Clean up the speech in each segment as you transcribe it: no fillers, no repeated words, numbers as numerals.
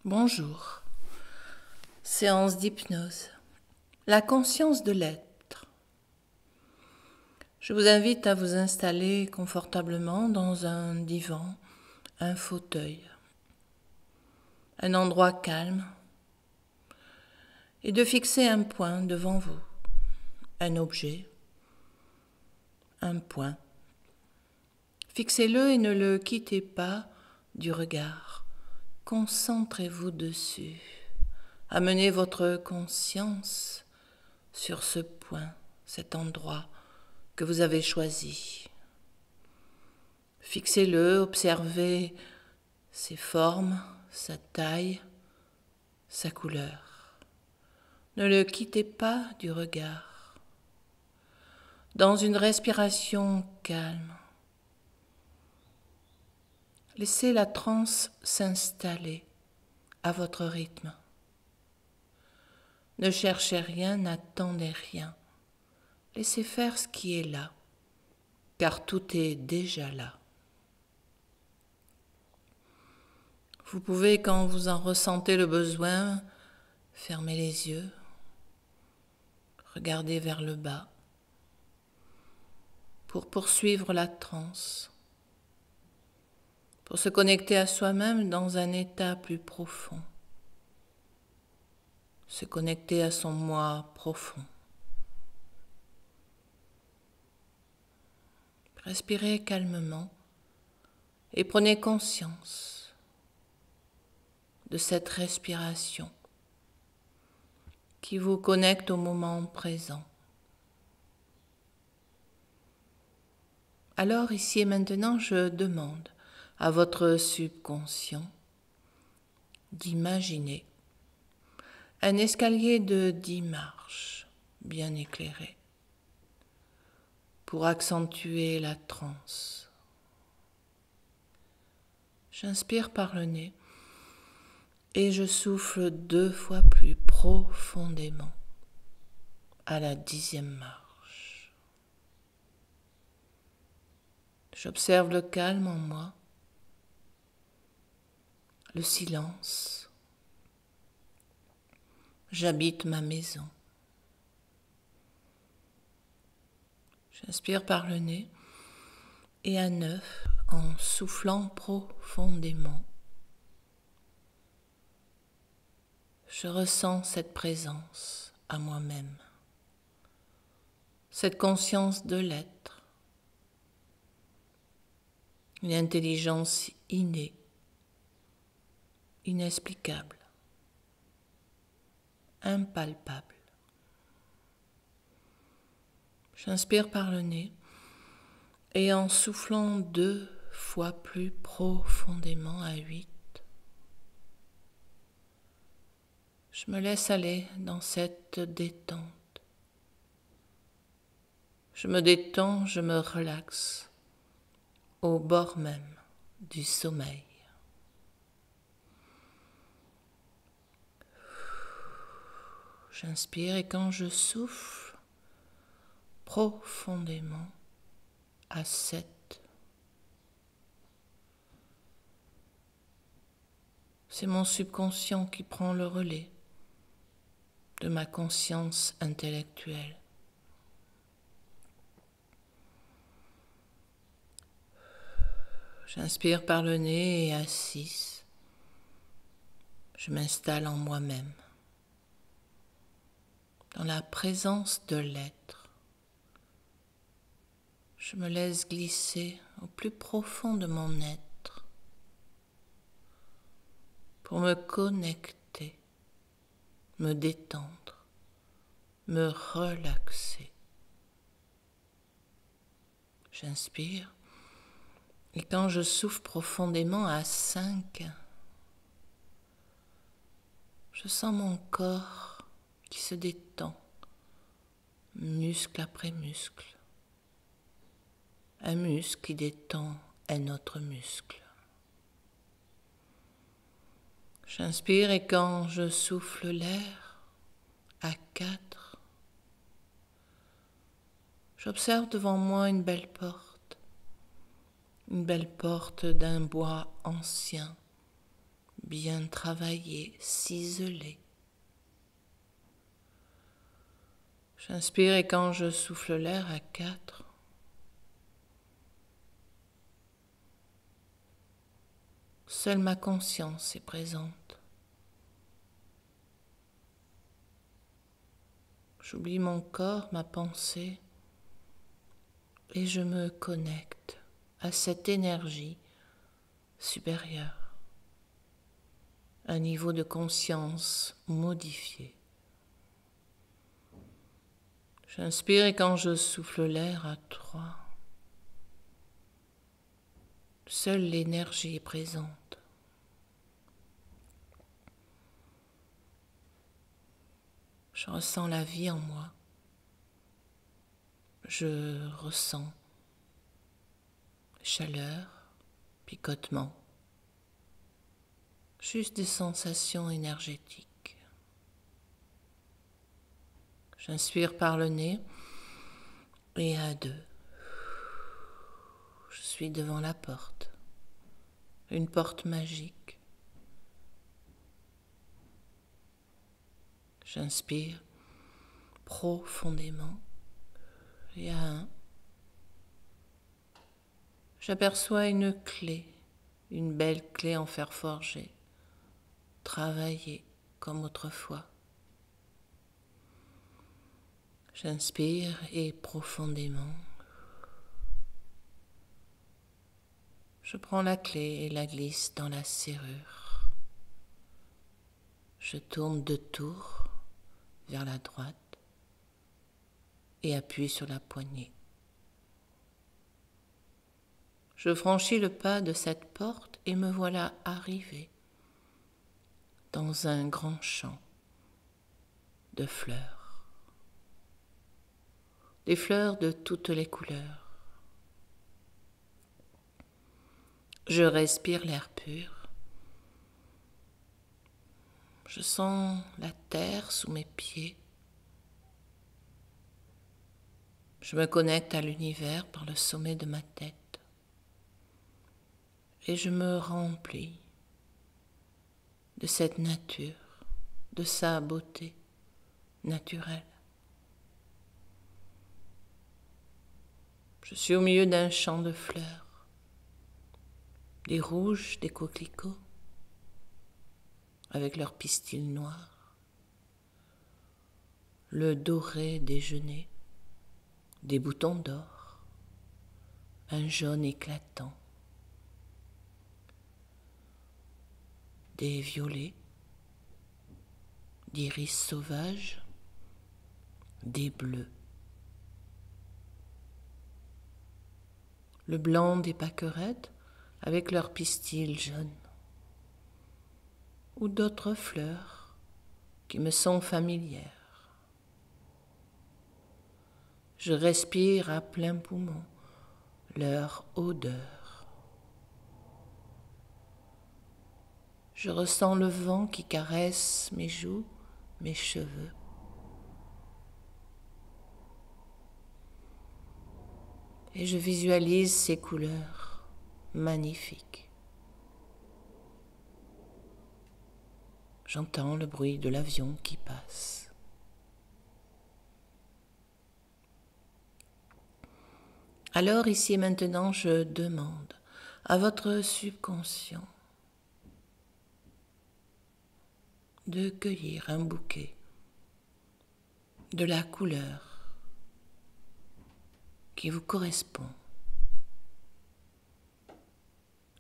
Bonjour. Séance d'hypnose. La conscience de l'être. Je vous invite à vous installer confortablement dans un divan, un fauteuil, un endroit calme, et de fixer un point devant vous, un objet, un point. Fixez-le et ne le quittez pas du regard. Concentrez-vous dessus. Amenez votre conscience sur ce point, cet endroit que vous avez choisi. Fixez-le, observez ses formes, sa taille, sa couleur. Ne le quittez pas du regard. Dans une respiration calme, laissez la transe s'installer à votre rythme. Ne cherchez rien, n'attendez rien. Laissez faire ce qui est là, car tout est déjà là. Vous pouvez, quand vous en ressentez le besoin, fermer les yeux, regarder vers le bas, pour poursuivre la transe, pour se connecter à soi-même dans un état plus profond, se connecter à son moi profond. Respirez calmement et prenez conscience de cette respiration qui vous connecte au moment présent. Alors, ici et maintenant, je demande à votre subconscient d'imaginer un escalier de 10 marches bien éclairé pour accentuer la transe. J'inspire par le nez et je souffle 2 fois plus profondément à la 10e marche. J'observe le calme en moi, le silence. J'habite ma maison. J'inspire par le nez et à 9, en soufflant profondément, je ressens cette présence à moi-même, cette conscience de l'être, une intelligence innée, inexplicable, impalpable. J'inspire par le nez et en soufflant 2 fois plus profondément à 8, je me laisse aller dans cette détente. Je me détends, je me relaxe au bord même du sommeil. J'inspire et quand je souffle profondément à 7, c'est mon subconscient qui prend le relais de ma conscience intellectuelle. J'inspire par le nez et à 6, je m'installe en moi-même, dans la présence de l'être. Je me laisse glisser au plus profond de mon être pour me connecter, me détendre, me relaxer. J'inspire et quand je souffle profondément à 5, je sens mon corps qui se détend, muscle après muscle. Un muscle qui détend un autre muscle. J'inspire et quand je souffle l'air à 4, j'observe devant moi une belle porte d'un bois ancien, bien travaillé, ciselé. J'inspire et quand je souffle l'air à 4, seule ma conscience est présente. J'oublie mon corps, ma pensée, et je me connecte à cette énergie supérieure, un niveau de conscience modifié. J'inspire et quand je souffle l'air à 3, seule l'énergie est présente. Je ressens la vie en moi. Je ressens chaleur, picotement, juste des sensations énergétiques. J'inspire par le nez et à 2, je suis devant la porte, une porte magique. J'inspire profondément et à 1, j'aperçois une clé, une belle clé en fer forgé, travaillée comme autrefois. J'inspire et profondément, je prends la clé et la glisse dans la serrure. Je tourne 2 tours vers la droite et appuie sur la poignée. Je franchis le pas de cette porte et me voilà arrivé dans un grand champ de fleurs. Des fleurs de toutes les couleurs. Je respire l'air pur. Je sens la terre sous mes pieds. Je me connecte à l'univers par le sommet de ma tête. Et je me remplis de cette nature, de sa beauté naturelle. Je suis au milieu d'un champ de fleurs, des rouges, des coquelicots, avec leurs pistils noirs, le doré des genêts, des boutons d'or, un jaune éclatant, des violets, d'iris sauvages, des bleus, le blanc des pâquerettes avec leurs pistils jaunes, ou d'autres fleurs qui me sont familières. Je respire à plein poumon leur odeur. Je ressens le vent qui caresse mes joues, mes cheveux. Et je visualise ces couleurs magnifiques. J'entends le bruit de l'avion qui passe. Alors ici et maintenant, je demande à votre subconscient de cueillir un bouquet de la couleur qui vous correspond.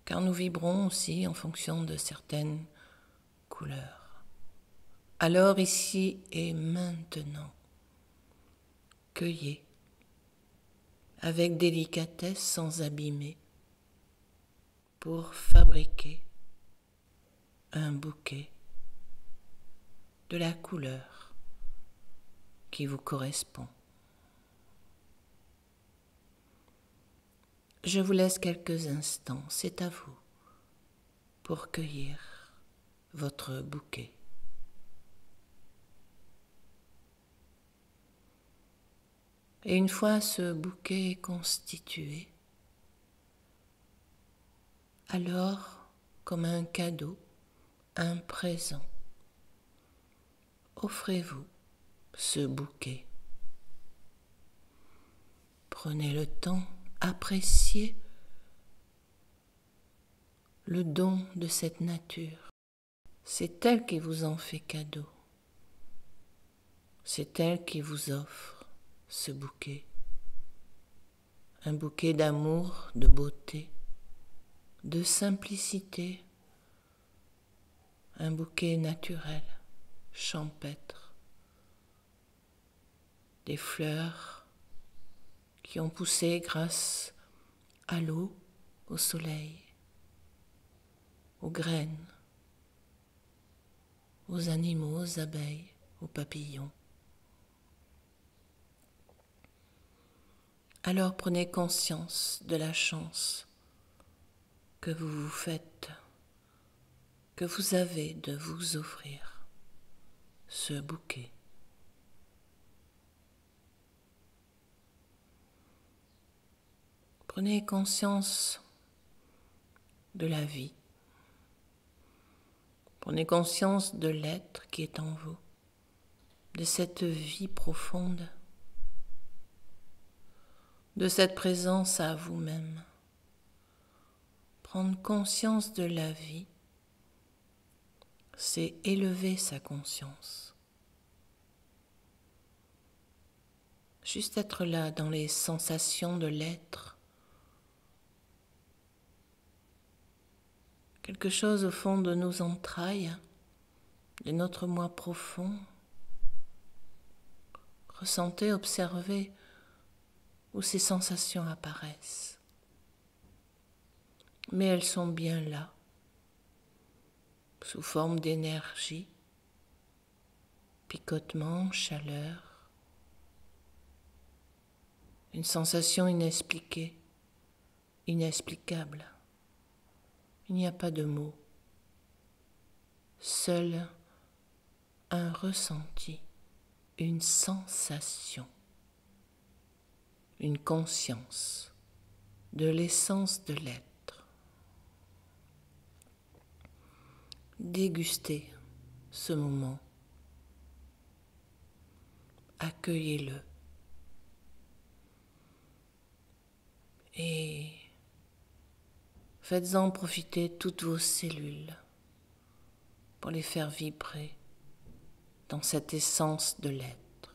Car nous vibrons aussi en fonction de certaines couleurs. Alors ici et maintenant, cueillez avec délicatesse sans abîmer pour fabriquer un bouquet de la couleur qui vous correspond. Je vous laisse quelques instants, c'est à vous, pour cueillir votre bouquet. Et une fois ce bouquet constitué, alors, comme un cadeau, un présent. Offrez-vous ce bouquet. Prenez le temps, appréciez le don de cette nature. C'est elle qui vous en fait cadeau. C'est elle qui vous offre ce bouquet. Un bouquet d'amour, de beauté, de simplicité. Un bouquet naturel, champêtre. Des fleurs qui ont poussé grâce à l'eau, au soleil, aux graines, aux animaux, aux abeilles, aux papillons. Alors prenez conscience de la chance que vous vous faites, que vous avez de vous offrir ce bouquet. Prenez conscience de la vie. Prenez conscience de l'être qui est en vous, de cette vie profonde, de cette présence à vous-même. Prendre conscience de la vie, c'est élever sa conscience. Juste être là dans les sensations de l'être. Quelque chose au fond de nos entrailles, de notre moi profond. Ressentez, observez où ces sensations apparaissent. Mais elles sont bien là, sous forme d'énergie, picotement, chaleur, une sensation inexpliquée, inexplicable. Il n'y a pas de mots, seul un ressenti, une sensation, une conscience de l'essence de l'être. Dégustez ce moment, accueillez-le et faites-en profiter toutes vos cellules pour les faire vibrer dans cette essence de l'être.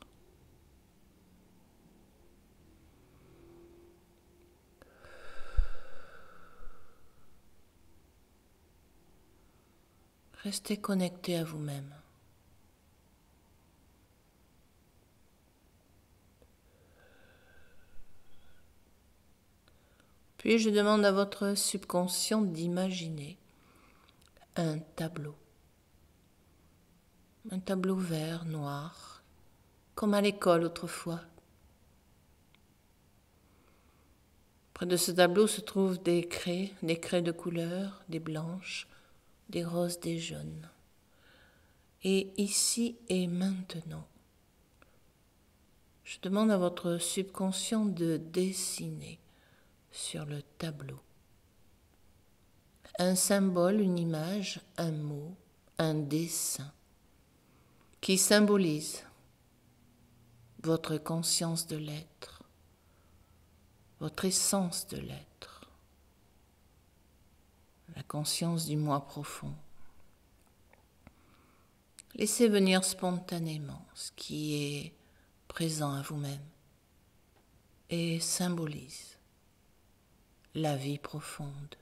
Restez connecté à vous-même. Puis je demande à votre subconscient d'imaginer un tableau vert, noir, comme à l'école autrefois. Près de ce tableau se trouvent des craies de couleur, des blanches, des roses, des jaunes. Et ici et maintenant, je demande à votre subconscient de dessiner sur le tableau un symbole, une image, un mot, un dessin qui symbolise votre conscience de l'être, votre essence de l'être, la conscience du moi profond. Laissez venir spontanément ce qui est présent à vous-même et symbolise la vie profonde,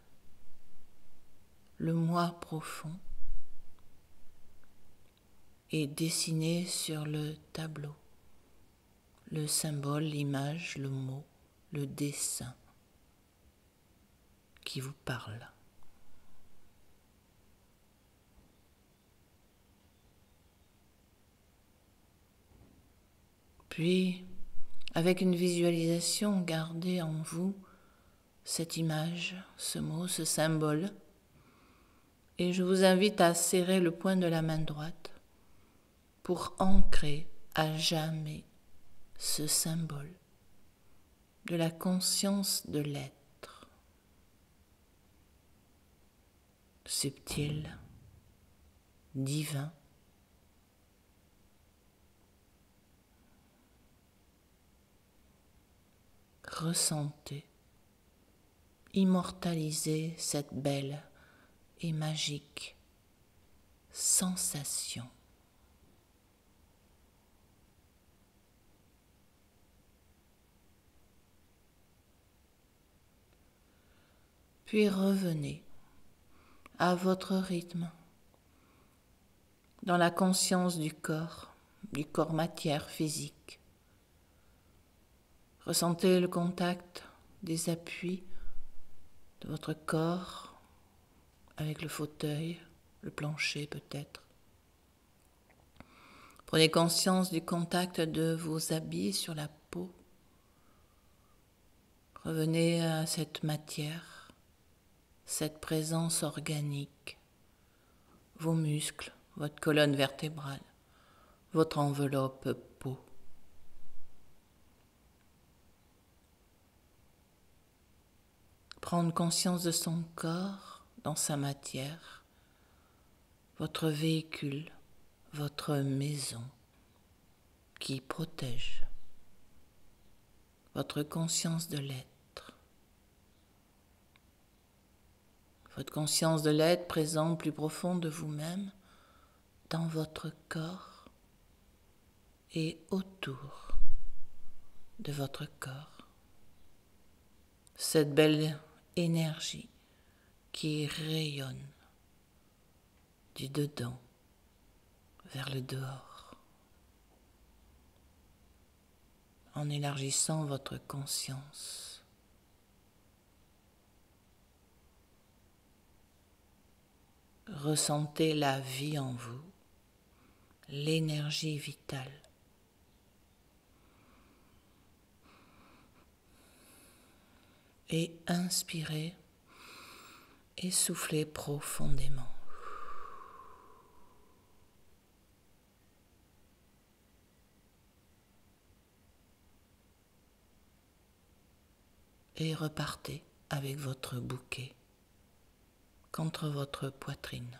le moi profond, et dessiné sur le tableau, le symbole, l'image, le mot, le dessin qui vous parle. Puis, avec une visualisation, gardez en vous cette image, ce mot, ce symbole, et je vous invite à serrer le poing de la main droite pour ancrer à jamais ce symbole de la conscience de l'être, subtil, divin. Ressentez, immortalisez cette belle et magique sensation. Puis revenez à votre rythme, dans la conscience du corps matière physique. Ressentez le contact des appuis de votre corps avec le fauteuil, le plancher peut-être. Prenez conscience du contact de vos habits sur la peau. Revenez à cette matière, cette présence organique, vos muscles, votre colonne vertébrale, votre enveloppe peau. Prendre conscience de son corps dans sa matière, votre véhicule, votre maison qui protège, votre conscience de l'être. Votre conscience de l'être présente plus profond de vous-même dans votre corps et autour de votre corps. Cette belle énergie qui rayonne du dedans vers le dehors, en élargissant votre conscience. Ressentez la vie en vous, l'énergie vitale. Et inspirez et soufflez profondément. Et repartez avec votre bouquet contre votre poitrine.